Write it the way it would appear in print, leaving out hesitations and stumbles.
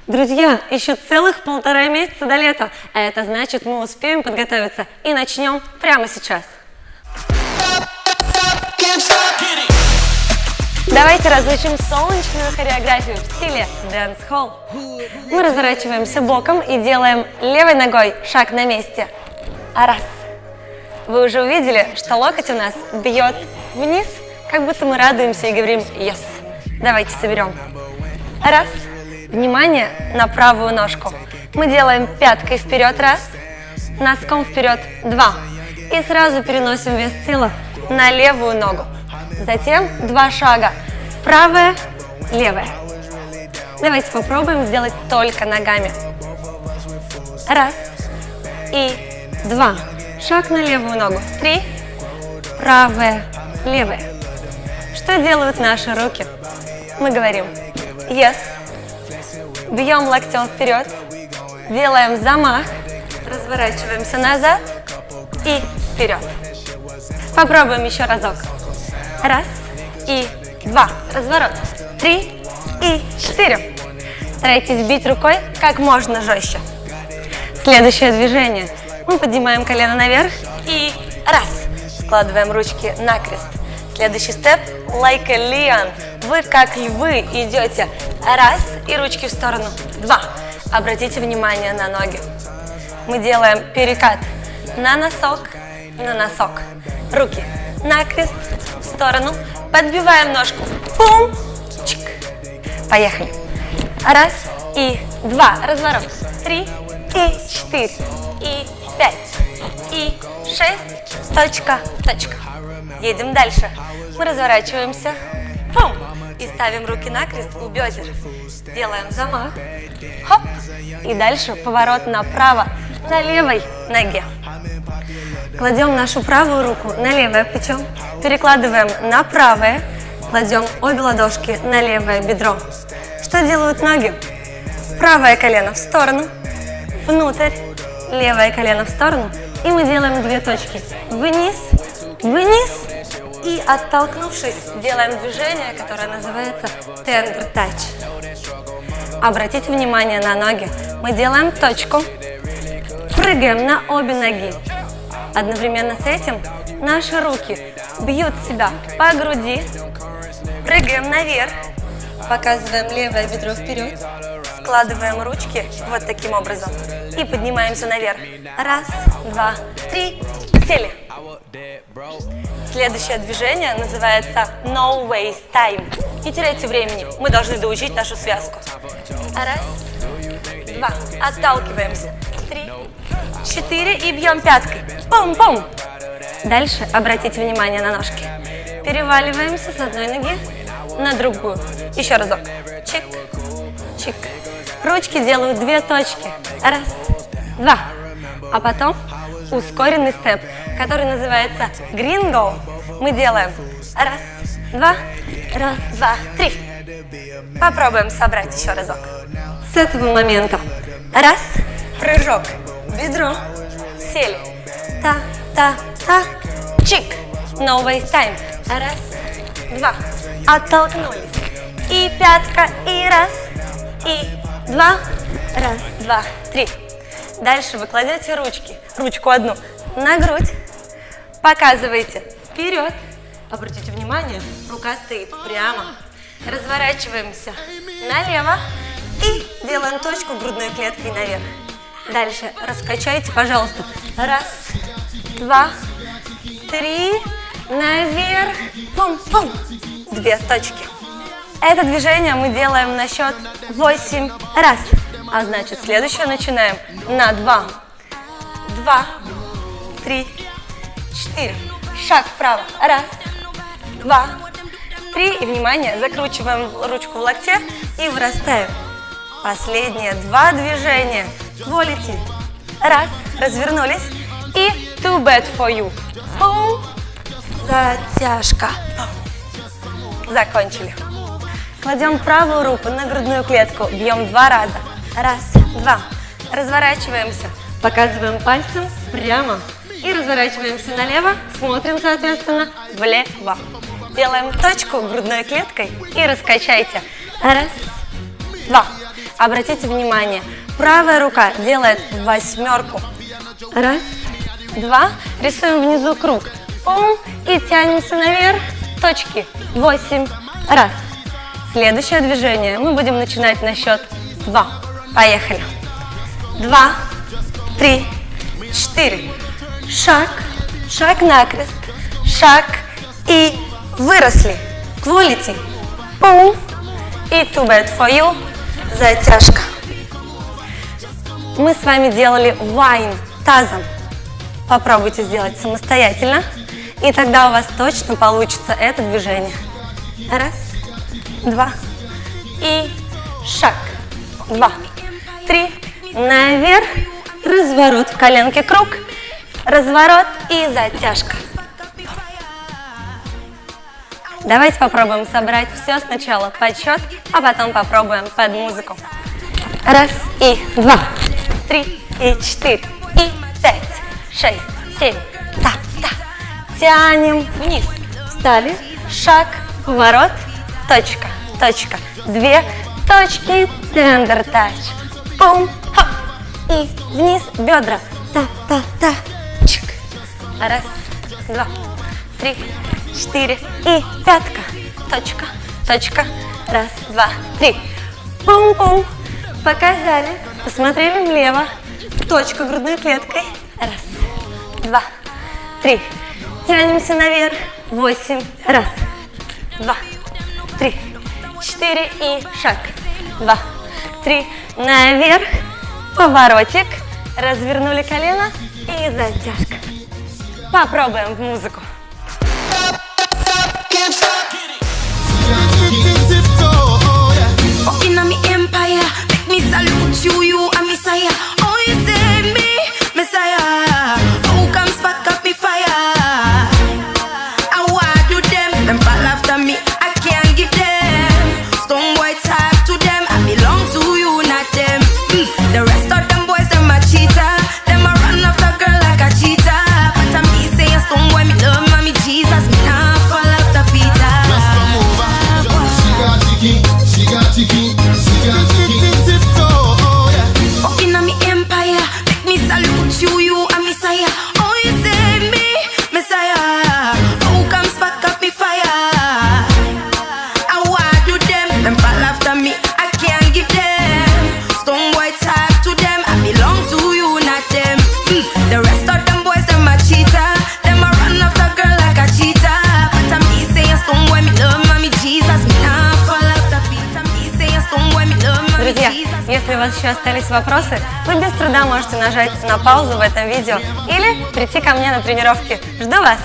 Друзья, еще целых 1,5 месяца до лета, а это значит, мы успеем подготовиться и начнем прямо сейчас. Давайте разучим солнечную хореографию в стиле дэнс-холл. Мы разворачиваемся боком и делаем левой ногой шаг на месте. Раз. Вы уже увидели, что локоть у нас бьет вниз, как будто мы радуемся и говорим «yes». Давайте соберем. Раз. Внимание на правую ножку. Мы делаем пяткой вперед. Раз. Носком вперед. 2. И сразу переносим вес тела на левую ногу. Затем 2 шага. Правая, левая. Давайте попробуем сделать только ногами. Раз. И 2. Шаг на левую ногу. 3. Правая, левая. Что делают наши руки? Мы говорим yes. Бьем локтем вперед. Делаем замах. Разворачиваемся назад и вперед. Попробуем еще разок. Раз и 2. Разворот. 3 и 4. Старайтесь бить рукой как можно жестче. Следующее движение. Мы поднимаем колено наверх и раз. Складываем ручки накрест. Следующий степ like a lion. Вы как львы идете. Раз и ручки в сторону. 2. Обратите внимание на ноги. Мы делаем перекат на носок, на носок. Руки накрест, в сторону. Подбиваем ножку. Пум. Чик. Поехали. Раз и 2. Разворот. 3 и 4. И 5. И 6. Точка, точка. Едем дальше. Мы разворачиваемся. Пум. И ставим руки накрест у бедер. Делаем замах. Хоп. И дальше поворот направо на левой ноге. Кладем нашу правую руку на левое плечо. Перекладываем на правое. Кладем обе ладошки на левое бедро. Что делают ноги? Правое колено в сторону. Внутрь. Левое колено в сторону. И мы делаем 2 точки. Вниз. Вниз. И оттолкнувшись, делаем движение, которое называется tender touch. Обратите внимание на ноги. Мы делаем точку. Прыгаем на обе ноги. Одновременно с этим наши руки бьют себя по груди. Прыгаем наверх. Показываем левое бедро вперед. Складываем ручки вот таким образом. И поднимаемся наверх. Раз, 2, 3. Сели. Следующее движение называется no waste time. Не теряйте времени, мы должны доучить нашу связку. Раз, 2, отталкиваемся. 3, 4 и бьем пяткой. Пум-пум. Дальше обратите внимание на ножки. Переваливаемся с одной ноги на другую. Еще разок. Чик, чик. Ручки делают 2 точки. Раз, 2. А потом ускоренный степ, который называется гринго. Мы делаем раз, 2, раз, 2, 3. Попробуем собрать еще разок. С этого момента. Раз, прыжок, бедро, сели. Та, та, та, чик. No waste time. Раз, 2. Оттолкнулись. И пятка, и раз, и 2. Раз, 2, 3. Дальше вы кладете ручку одну на грудь, показываете вперед, обратите внимание, рука стоит прямо, разворачиваемся налево и делаем точку грудной клеткой наверх. Дальше раскачайте, пожалуйста, раз, 2, 3, наверх, пум-пум, 2 точки. Это движение мы делаем на счет 8 раз. А значит, следующее начинаем на 2. 2, 3, 4. Шаг вправо. Раз, 2, 3. И, внимание, закручиваем ручку в локте и вырастаем. Последние 2 движения. Волите. Раз, развернулись. И too bad for you. Пум. Затяжка. Пум. Закончили. Кладем правую руку на грудную клетку. Бьем 2 раза. Раз, 2. Разворачиваемся. Показываем пальцем прямо. И разворачиваемся налево. Смотрим, соответственно, влево. Делаем точку грудной клеткой и раскачайте. Раз, 2. Обратите внимание, правая рука делает восьмерку. Раз, два, рисуем внизу круг. Пум, и тянемся наверх. Точки. 8. Раз. Следующее движение мы будем начинать на счет 2. Поехали. 2, 3, 4. Шаг, шаг накрест, шаг и выросли. Quality. Пум. И too bad for you. Затяжка. Мы с вами делали wine тазом. Попробуйте сделать самостоятельно, и тогда у вас точно получится это движение. Раз, два, и шаг. 2, 3, наверх, разворот в коленке, круг, разворот и затяжка. Давайте попробуем собрать все сначала под счет, а потом попробуем под музыку. Раз, и 2, 3, и 4, и 5, 6, 7, та-та. Тянем вниз. Встали. Шаг, поворот, точка, точка. 2 точки, тендер тач. Пум, хоп. И вниз бедра. Та-та-та. Чик. Раз, 2, 3, 4 и пятка. Точка, точка. Раз, 2, 3. Пум-пум. Показали. Посмотрели влево. Точка грудной клеткой. Раз, 2, 3. Тянемся наверх. 8. Раз, 2, 3, 4 и шаг. 2, 3. Наверх. Поворотик. Развернули колено и затяжка. Попробуем в музыку. In my empire, make me salute you, you are Messiah. Oh, you save me, Messiah. Oh, come spark up me fire. I want to them fall after me. I can't give them stone white heart to them. I belong to you, not them. The rest of them boys, them a cheater. Them a run after girl like a cheetah. But I'm me saying stone white, me love mommy Jesus. Me not fall after Peter. She got chicken, tiptoe, yeah. Oh, in my empire, make me salute you, you are Messiah. Oh, you save me, Messiah. Oh, come spark up me fire. I want to them fall after me. I can't give them stone white heart to them. I belong to you, not them. The rest of them boys, them a cheater. Them a run after girl like a cheetah. But I'm me saying stone white, me love mommy Jesus. Me not fall after Peter. Me saying stone white, me love mommy Друзья, Jesus. если у вас еще остались вопросы, вы без труда можете нажать на паузу в этом видео или прийти ко мне на тренировки. Жду вас!